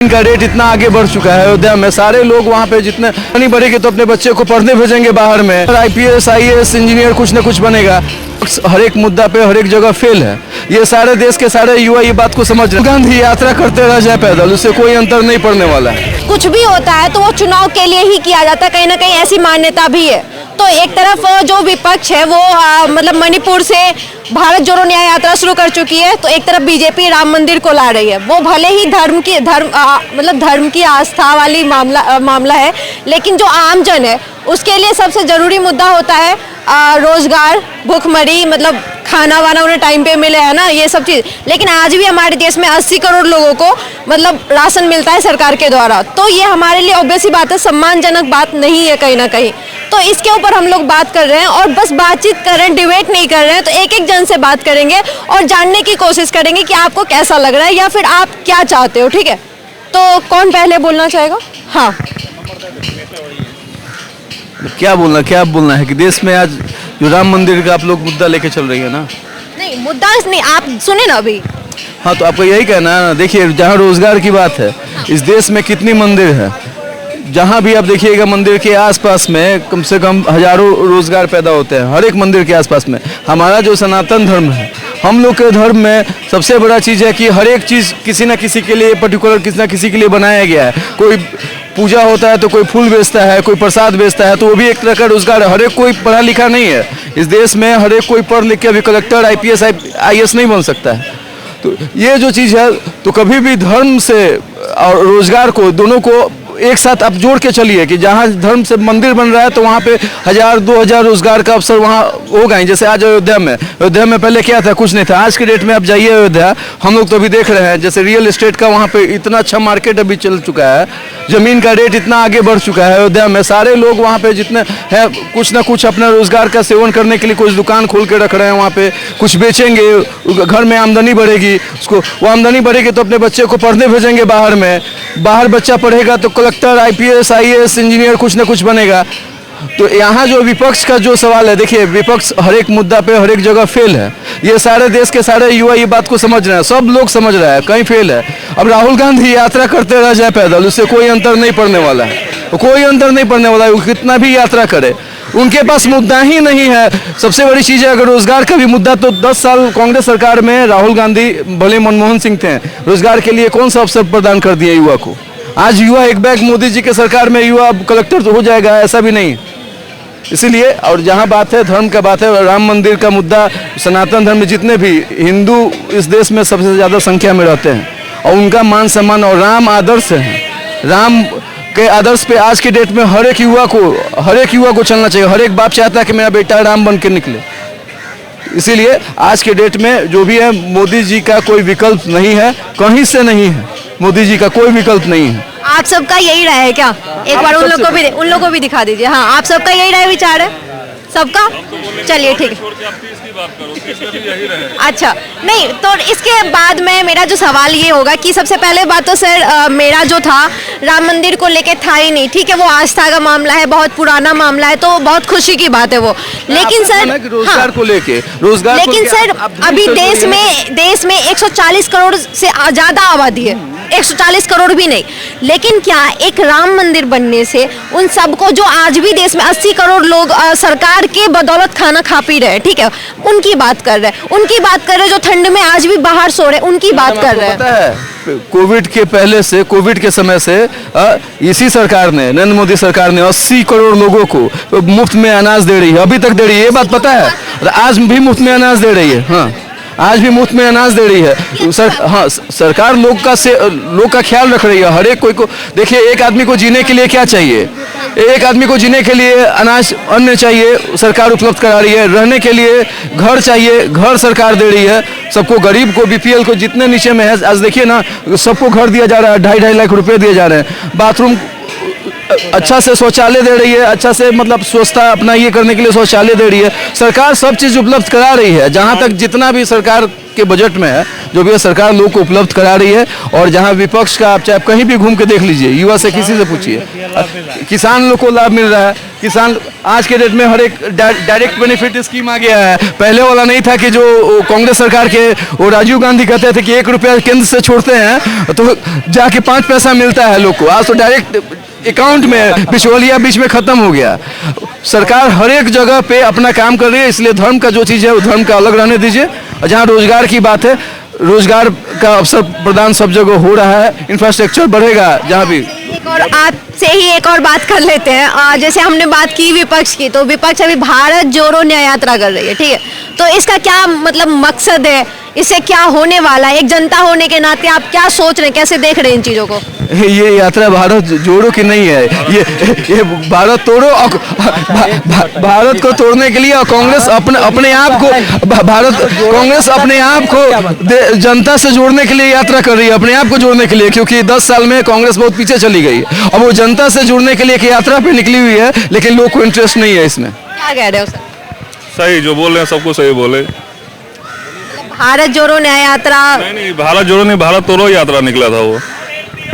इनका रेट इतना आगे बढ़ चुका है अयोध्या में, सारे लोग वहाँ पे जितने नहीं बढ़ेगी तो अपने बच्चे को पढ़ने भेजेंगे बाहर में, IPS IAS इंजीनियर कुछ ना कुछ बनेगा। हर एक मुद्दा पे हर एक जगह फेल है। ये सारे देश के सारे युवा ये बात को समझ रहे हैं। गांधी यात्रा करते रह जाए पैदल, उससे कोई अंतर नहीं पड़ने वाला है। कुछ भी होता है तो वो चुनाव के लिए ही किया जाता है, कहीं ना कहीं ऐसी मान्यता भी है। तो एक तरफ जो विपक्ष है वो मतलब मणिपुर से भारत जोड़ो न्याय यात्रा शुरू कर चुकी है, तो एक तरफ बीजेपी राम मंदिर को ला रही है। वो भले ही धर्म की आस्था वाली मामला है, लेकिन जो आमजन है उसके लिए सबसे जरूरी मुद्दा होता है रोजगार, भूखमरी, मतलब खाना वाना उन्हें टाइम पे मिले, है ना, ये सब चीज़। लेकिन आज भी हमारे देश में 80 करोड़ लोगों को मतलब राशन मिलता है सरकार के द्वारा, तो ये हमारे लिए ऑब्वियस ही बात है, सम्मानजनक बात नहीं है कहीं ना कहीं। तो इसके ऊपर हम लोग बात कर रहे हैं और बस बातचीत कर रहे हैं, डिबेट नहीं कर रहे हैं। तो एक एक जन से बात करेंगे और जानने की कोशिश करेंगे कि आपको कैसा लग रहा है या फिर आप क्या चाहते हो, ठीक है। तो कौन पहले बोलना चाहेगा? हाँ, क्या बोलना है कि देश में आज जो राम मंदिर का आप लोग मुद्दा लेके चल रही है ना। नहीं मुद्दा नहीं, आप सुने ना अभी। हाँ, तो आपको यही कहना है ना। देखिए, जहाँ रोजगार की बात है, इस देश में कितनी मंदिर है, जहाँ भी आप देखिएगा मंदिर के आसपास में कम से कम हजारों रोजगार पैदा होते हैं हर एक मंदिर के आसपास में। हमारा जो सनातन धर्म है, हम लोग के धर्म में सबसे बड़ा चीज़ है कि हर एक चीज़ किसी न किसी के लिए पर्टिकुलर किसी न किसी के लिए बनाया गया है। कोई पूजा होता है तो कोई फूल बेचता है, कोई प्रसाद बेचता है, तो वो भी एक तरह का रोजगार है। हर एक कोई पढ़ा लिखा नहीं है इस देश में, हर एक कोई पढ़ लिख के अभी कलेक्टर IPS IAS नहीं बन सकता है। तो ये जो चीज़ है, तो कभी भी धर्म से और रोजगार को दोनों को एक साथ आप जोड़ के चलिए कि जहाँ धर्म से मंदिर बन रहा है तो वहाँ पे 1000-2000 रोजगार का अवसर वहाँ होगा ही। जैसे आज अयोध्या में पहले क्या था, कुछ नहीं था। आज के डेट में आप जाइए अयोध्या, हम लोग तो अभी देख रहे हैं जैसे रियल एस्टेट का वहाँ पे इतना अच्छा मार्केट अभी चल चुका है, जमीन का रेट इतना आगे बढ़ चुका है अयोध्या में। सारे लोग वहाँ पे जितने हैं कुछ ना कुछ अपना रोजगार का सेवन करने के लिए कुछ दुकान खोल के रख रहे हैं, वहाँ पे कुछ बेचेंगे, घर में आमदनी बढ़ेगी, उसको वो आमदनी बढ़ेगी तो अपने बच्चे को पढ़ने भेजेंगे बाहर में, बाहर बच्चा पढ़ेगा तो कलेक्टर IPS IAS इंजीनियर कुछ ना कुछ बनेगा। तो यहाँ जो विपक्ष का जो सवाल है, देखिए विपक्ष हर एक मुद्दा पे हर एक जगह फेल है। ये सारे देश के सारे युवा ये बात को समझ रहे हैं, सब लोग समझ रहे हैं कहीं फेल है। अब राहुल गांधी यात्रा करते रह जाए पैदल, उससे कोई अंतर नहीं पड़ने वाला है, कोई अंतर नहीं पड़ने वाला है। वो कितना भी यात्रा करे, उनके पास मुद्दा ही नहीं है। सबसे बड़ी चीज़ है अगर रोजगार का भी मुद्दा, तो 10 साल कांग्रेस सरकार में राहुल गांधी भले मनमोहन सिंह थे, रोजगार के लिए कौन सा अवसर प्रदान कर दिए युवा को। आज युवा एक बैग मोदी जी के सरकार में युवा अब कलेक्टर तो हो जाएगा, ऐसा भी नहीं। इसीलिए और जहाँ बात है धर्म का बात है, राम मंदिर का मुद्दा, सनातन धर्म में जितने भी हिंदू इस देश में सबसे ज़्यादा संख्या में रहते हैं और उनका मान सम्मान और राम आदर्श है, राम के आदर्श पे आज के डेट में हर एक युवा को चलना चाहिए। हर एक बाप चाहता है कि मेरा बेटा राम बन के निकले। इसीलिए आज के डेट में जो भी है, मोदी जी का कोई विकल्प नहीं है, कहीं से नहीं है, मोदी जी का कोई विकल्प नहीं है। आप सबका यही राय है क्या? एक बार उन लोग को भी दिखा दीजिए। हाँ, आप सबका यही राय विचार है सबका? चलिए ठीक है। अच्छा, नहीं तो इसके बाद में मेरा जो सवाल ये होगा कि सबसे पहले बात तो सर मेरा जो था राम मंदिर को लेके था ही नहीं, ठीक है, वो आस्था का मामला है, बहुत पुराना मामला है, तो बहुत खुशी की बात है वो। लेकिन सर रोजगार को लेके लेकिन सर अभी देश में 140 करोड़ से ज्यादा आबादी है, 140 करोड़ भी नहीं। लेकिन क्या एक राम मंदिर बनने से उन सबको जो आज भी देश में 80 करोड़ लोग सरकार के बदौलत खाना खा पी रहे हैं, ठीक है, उनकी बात कर रहे हैं, जो ठंड में आज भी बाहर सो रहे हैं, उनकी बात कर रहे हैं। कोविड के पहले से, कोविड के समय से इसी सरकार ने, नरेंद्र मोदी सरकार ने 80 करोड़ लोगों को मुफ्त में अनाज दे रही है, अभी तक दे रही है, ये बात पता है। आज भी मुफ्त में अनाज दे रही है। हाँ, आज भी मुफ्त में अनाज दे रही है सरकार। लोग का ख्याल रख रही है। हर एक कोई को देखिए, एक आदमी को जीने के लिए क्या चाहिए? एक आदमी को जीने के लिए अनाज, अन्न चाहिए, सरकार उपलब्ध करा रही है। रहने के लिए घर चाहिए, घर सरकार दे रही है सबको। गरीब को, BPL को, जितने नीचे में है, आज देखिए ना, सबको घर दिया जा रहा है, 2.5 लाख रुपए दिए जा रहे हैं। बाथरूम अच्छा से शौचालय दे रही है, अच्छा से मतलब स्वच्छता अपना ये करने के लिए शौचालय दे रही है सरकार। सब चीज़ उपलब्ध करा रही है। जहाँ तक जितना भी सरकार के बजट में है, जो भी है सरकार लोग को उपलब्ध करा रही है। और जहाँ विपक्ष का आप चाहे कहीं भी घूम के देख लीजिए, युवा से किसी से पूछिए, किसान लोग को लाभ मिल रहा है। किसान आज के डेट में हर एक डायरेक्ट बेनिफिट स्कीम आ गया है। पहले वाला नहीं था कि जो कांग्रेस सरकार के वो राजीव गांधी कहते थे कि 1 रुपया केंद्र से छोड़ते हैं तो जाके 5 पैसा मिलता है लोग को। आज तो डायरेक्ट अकाउंट में बिचौलिया बीच में खत्म हो गया। सरकार हर एक जगह पे अपना काम कर रही है, इसलिए धर्म का जो चीज़ है वो धर्म का अलग रहने दीजिए। और जहाँ रोजगार की बात है, रोजगार का अवसर प्रदान सब जगह हो रहा है, इंफ्रास्ट्रक्चर बढ़ेगा जहाँ भी। एक और आपसे ही एक और बात कर लेते हैं। जैसे हमने बात की विपक्ष की, तो विपक्ष अभी भारत जोड़ो न्याय यात्रा कर रही है, ठीक है, तो इसका क्या मतलब मकसद है, इससे क्या होने वाला है? एक जनता होने के नाते आप क्या सोच रहे हैं, कैसे देख रहे हैं इन चीजों को? ये यात्रा भारत जोड़ो की नहीं है, ये भारत तोड़ो और भारत को तोड़ने के लिए और कांग्रेस अपने आप को कांग्रेस अपने आप को जनता से जोड़ने के लिए यात्रा कर रही है, अपने आप को जोड़ने के लिए। क्योंकि 10 साल में कांग्रेस बहुत पीछे चली गई, अब वो जनता से जुड़ने के लिए एक यात्रा पे निकली हुई है, लेकिन लोग को इंटरेस्ट नहीं है इसमें। क्या कह रहे हो सर? सही जो बोल रहे हैं सबको सही बोले। भारत जोड़ो न्याय यात्रा नहीं, भारत जोड़ो नहीं, भारत तोड़ो यात्रा निकला था वो।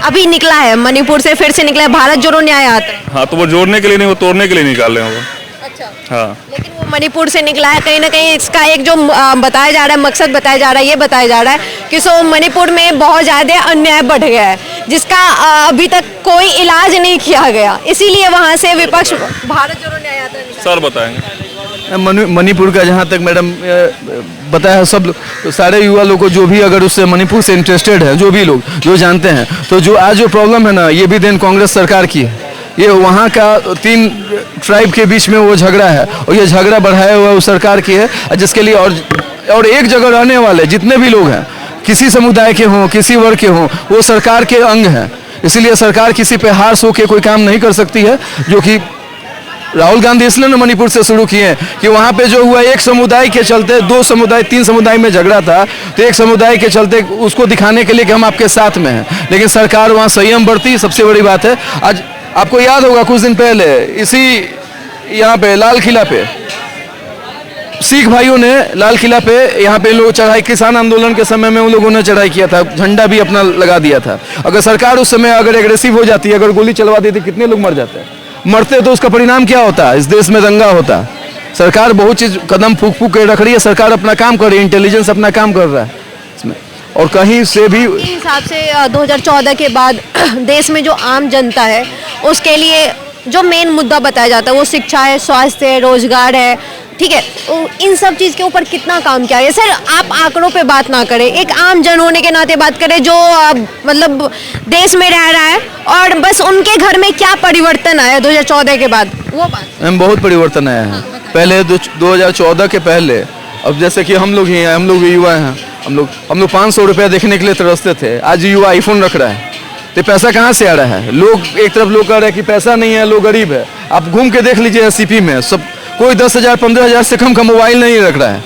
अभी निकला है, मणिपुर से फिर से निकला है भारत जोड़ो न्याय यात्रा। हाँ, तो वो जोड़ने के लिए नहीं, वो तोड़ने के लिए निकाले हैं वो। अच्छा, हाँ, लेकिन वो मणिपुर से निकला है, कहीं ना कहीं इसका एक जो बताया जा रहा है, मकसद बताया जा रहा है, ये बताया जा रहा है कि सो मणिपुर में बहुत ज़्यादा अन्याय बढ़ गया है, जिसका अभी तक कोई इलाज नहीं किया गया, इसीलिए वहाँ से विपक्ष भारत जोड़ो न्याय यात्रा निकाला। सर बताएंगे। मणिपुर का जहाँ तक मैडम बताया, सब तो सारे युवा लोग को जो भी अगर उससे मणिपुर से इंटरेस्टेड है, जो भी लोग जो जानते हैं, तो जो आज जो प्रॉब्लम है ना, ये भी देन कांग्रेस सरकार की है। ये वहाँ का 3 ट्राइब के बीच में वो झगड़ा है, और ये झगड़ा बढ़ाया हुआ वो सरकार की है, जिसके लिए और एक जगह रहने वाले जितने भी लोग हैं, किसी समुदाय के हों, किसी वर्ग के हों, वो सरकार के अंग हैं। इसीलिए सरकार किसी पे हार सो के कोई काम नहीं कर सकती है, जो कि राहुल गांधी इसलिए ना मणिपुर से शुरू किए कि वहाँ पे जो हुआ, एक समुदाय के चलते 2 समुदाय 3 समुदाय में झगड़ा था, तो एक समुदाय के चलते उसको दिखाने के लिए कि हम आपके साथ में हैं, लेकिन सरकार वहाँ संयम बरती। सबसे बड़ी बात है, आज आपको याद होगा कुछ दिन पहले इसी यहाँ पे लाल किला पे सिख भाइयों ने लाल किला पे यहाँ पे लोग चढ़ाई, किसान आंदोलन के समय में उन लोगों ने चढ़ाई किया था, झंडा भी अपना लगा दिया था। अगर सरकार उस समय अगर एग्रेसिव हो जाती, अगर गोली चलवा देती, कितने लोग मर जाते हैं? मरते तो उसका परिणाम क्या होता? इस देश में दंगा होता। सरकार बहुत चीज कदम फूक फूक के रख रही है, सरकार अपना काम कर रही है, इंटेलिजेंस अपना काम कर रहा है इसमें, और कहीं से भी इस हिसाब से 2014 के बाद देश में जो आम जनता है, उसके लिए जो मेन मुद्दा बताया जाता है वो शिक्षा है, स्वास्थ्य है, रोजगार है, ठीक है, इन सब चीज़ के ऊपर कितना काम किया है? सर आप आंकड़ों पे बात ना करें, एक आम जन होने के नाते बात करें, जो मतलब देश में रह रहा है, और बस उनके घर में क्या परिवर्तन आया 2014 के बाद, वो बात। बहुत परिवर्तन आया है। पहले 2014 के पहले, अब जैसे कि हम लोग ही हैं, हम लोग भी युवा हैं, हम लोग 500 रुपया देखने के लिए तरसते थे, आज युवा आईफोन रख रहा है, तो पैसा कहाँ से आ रहा है? लोग एक तरफ लोग कह रहे हैं कि पैसा नहीं है, लोग गरीब है। आप घूम के देख लीजिए सीपी में, सब कोई 10,000 15,000 से कम का मोबाइल नहीं रख रहा है,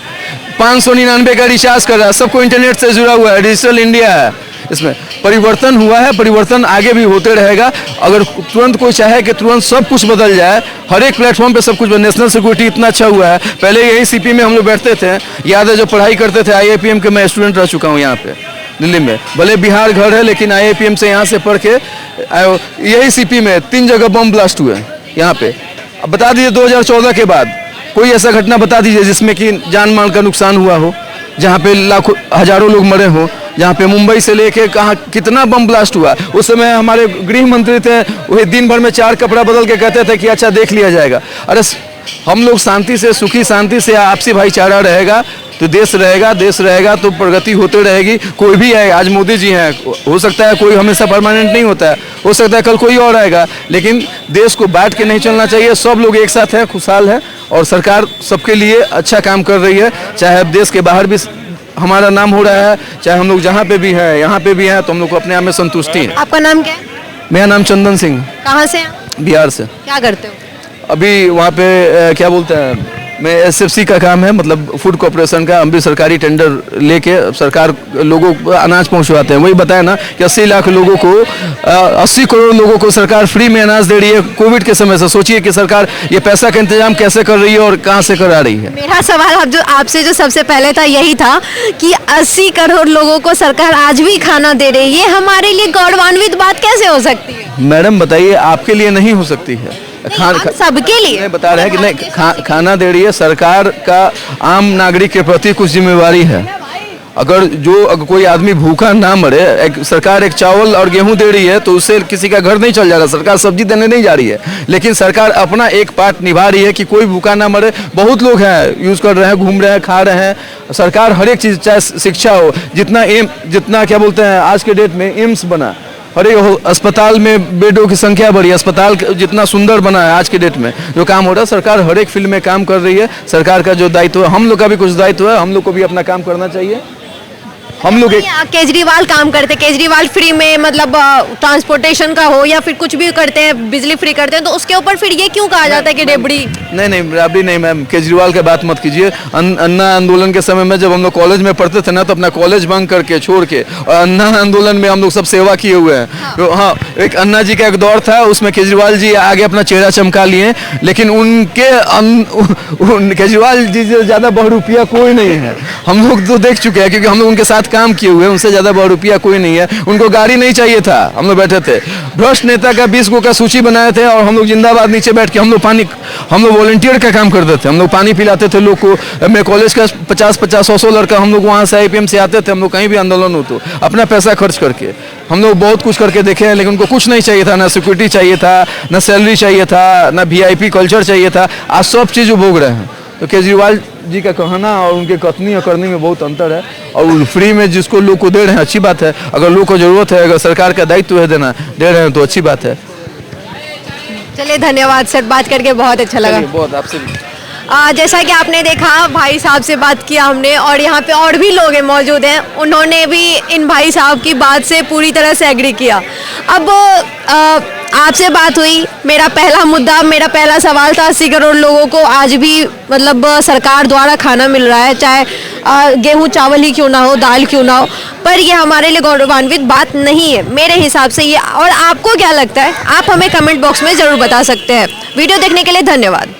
599 का रिचार्ज कर रहा है, सबको इंटरनेट से जुड़ा हुआ है, डिजिटल इंडिया है। इसमें परिवर्तन हुआ है, परिवर्तन आगे भी होते रहेगा। अगर तुरंत कोई चाहे कि तुरंत सब कुछ बदल जाए, हर एक प्लेटफॉर्म पे सब कुछ, नेशनल सिक्योरिटी इतना अच्छा हुआ है। पहले यही सीपी में हम लोग बैठते थे, याद है जब पढ़ाई करते थे, IIPM के मैं स्टूडेंट रह चुका हूँ यहाँ पे दिल्ली में, भले बिहार घर है, लेकिन IIPM से यहाँ से पढ़ के यही सीपी में 3 जगह बम ब्लास्ट हुए यहाँ पे। अब बता दीजिए 2014 के बाद कोई ऐसा घटना बता दीजिए जिसमें कि जान माल का नुकसान हुआ हो, जहाँ पे लाखों हजारों लोग मरे हो, जहाँ पे मुंबई से लेके कहाँ कितना बम ब्लास्ट हुआ। उस समय हमारे गृह मंत्री थे, वही दिन भर में 4 कपड़ा बदल के कहते थे कि अच्छा देख लिया जाएगा। अरे हम लोग शांति से, सुखी शांति से, आपसी भाईचारा रहेगा तो देश रहेगा तो प्रगति होते रहेगी। कोई भी आए, आज मोदी जी हैं, हो सकता है कोई हमेशा परमानेंट नहीं होता है, हो सकता है कल कोई और आएगा, लेकिन देश को बांट के नहीं चलना चाहिए। सब लोग एक साथ हैं, खुशहाल है, और सरकार सबके लिए अच्छा काम कर रही है। चाहे अब देश के बाहर भी हमारा नाम हो रहा है, चाहे हम लोग जहाँ पे भी हैं, यहाँ पे भी हैं, तो हम लोग को अपने आप में संतुष्टि है। आपका नाम क्या है? मेरा नाम चंदन सिंह। कहाँ से हैं? बिहार से। क्या करते हो? अभी वहाँ पे क्या बोलते हैं, में एसएफसी का काम है, मतलब फूड कॉर्पोरेशन का। हम भी सरकारी टेंडर लेके सरकार लोगों को अनाज पहुंचवाते हैं। वही बताया ना कि 80 लाख लोगों को 80 करोड़ लोगों को सरकार फ्री में अनाज दे रही है कोविड के समय से। सोचिए कि सरकार ये पैसा का इंतजाम कैसे कर रही है और कहाँ से करा रही है। मेरा सवाल आपसे जो सबसे पहले था यही था कि 80 करोड़ लोगों को सरकार आज भी खाना दे रही है, ये हमारे लिए गौरवान्वित बात कैसे हो सकती है? मैडम बताइए, आपके लिए नहीं हो सकती है? सबके लिए नहीं बता रहे हैं कि नहीं खाना दे रही है सरकार का। आम नागरिक के प्रति कुछ जिम्मेवारी है। अगर कोई आदमी भूखा ना मरे, सरकार एक चावल और गेहूं दे रही है तो उससे किसी का घर नहीं चल जा रहा। सरकार सब्जी देने नहीं जा रही है, लेकिन सरकार अपना एक पार्ट निभा रही है कि कोई भूखा ना मरे। बहुत लोग हैं यूज कर रहे हैं, घूम रहे हैं, खा रहे हैं। सरकार हर एक चीज, चाहे शिक्षा हो, जितना क्या बोलते हैं आज के डेट में एम्स बना, हर एक अस्पताल में बेडों की संख्या बढ़ी, अस्पताल जितना सुंदर बना है आज के डेट में जो काम हो रहा है, सरकार हर एक फील्ड में काम कर रही है। सरकार का जो दायित्व है, हम लोग का भी कुछ दायित्व है, हम लोग को भी अपना काम करना चाहिए। हम लोग केजरीवाल काम करते, केजरीवाल फ्री में मतलब ट्रांसपोर्टेशन का हो या फिर कुछ भी करते हैं, बिजली फ्री करते हैं, तो उसके ऊपर फिर ये क्यों कहा जाता है कि डेबड़ी? नहीं अभी नहीं मैम, केजरीवाल की बात मत कीजिए। अन्ना आंदोलन के समय में जब हम लोग कॉलेज में पढ़ते थे ना, तो अपना कॉलेज बंक करके छोड़ के और अन्ना आंदोलन में हम लोग सब सेवा किए हुए हैं। तो हाँ, एक अन्ना जी का एक दौर था, उसमें केजरीवाल जी आगे अपना चेहरा चमका लिए, लेकिन केजरीवाल जी से ज्यादा बहुरूपिया कोई नहीं है। हम लोग तो देख चुके हैं, क्योंकि हम लोग उनके साथ काम किए हुए हैं। उनसे ज्यादा बहुरूपिया कोई नहीं है। उनको गाड़ी नहीं चाहिए था। हम लोग बैठे थे, भ्रष्ट नेता का 20 गो का सूची बनाए थे और हम लोग जिंदाबाद नीचे बैठ के हम लोग वॉलंटियर का काम करते थे। हम लोग पानी पिलाते थे लोग को। मेरे कॉलेज का 50-50, 100 लड़का हम लोग वहाँ से आईपीएम से आते थे। हम लोग कहीं भी आंदोलन हो तो अपना पैसा खर्च करके हम लोग बहुत कुछ करके देखे हैं, लेकिन उनको कुछ नहीं चाहिए था। ना सिक्योरिटी चाहिए था, ना सैलरी चाहिए था, ना VIP कल्चर चाहिए था। आज सब चीज़ भोग रहे हैं। तो केजरीवाल जी का कहना और उनके कथनी और करनी में बहुत अंतर है। और फ्री में जिसको लोग को दे रहे हैं अच्छी बात है। अगर लोग को जरूरत है, अगर सरकार का दायित्व है देना, दे रहे हैं तो अच्छी बात है। चलिए धन्यवाद सर, बात करके बहुत अच्छा लगा। बहुत आपसे भी। जैसा कि आपने देखा, भाई साहब से बात किया हमने और यहाँ पे और भी लोग हैं मौजूद हैं, उन्होंने भी इन भाई साहब की बात से पूरी तरह से एग्री किया। अब आपसे बात हुई, मेरा पहला मुद्दा, मेरा पहला सवाल था 80 करोड़ लोगों को आज भी मतलब सरकार द्वारा खाना मिल रहा है, चाहे गेहूं चावल ही क्यों ना हो, दाल क्यों ना हो, पर ये हमारे लिए गौरवान्वित बात नहीं है मेरे हिसाब से ये। और आपको क्या लगता है, आप हमें कमेंट बॉक्स में ज़रूर बता सकते हैं। वीडियो देखने के लिए धन्यवाद।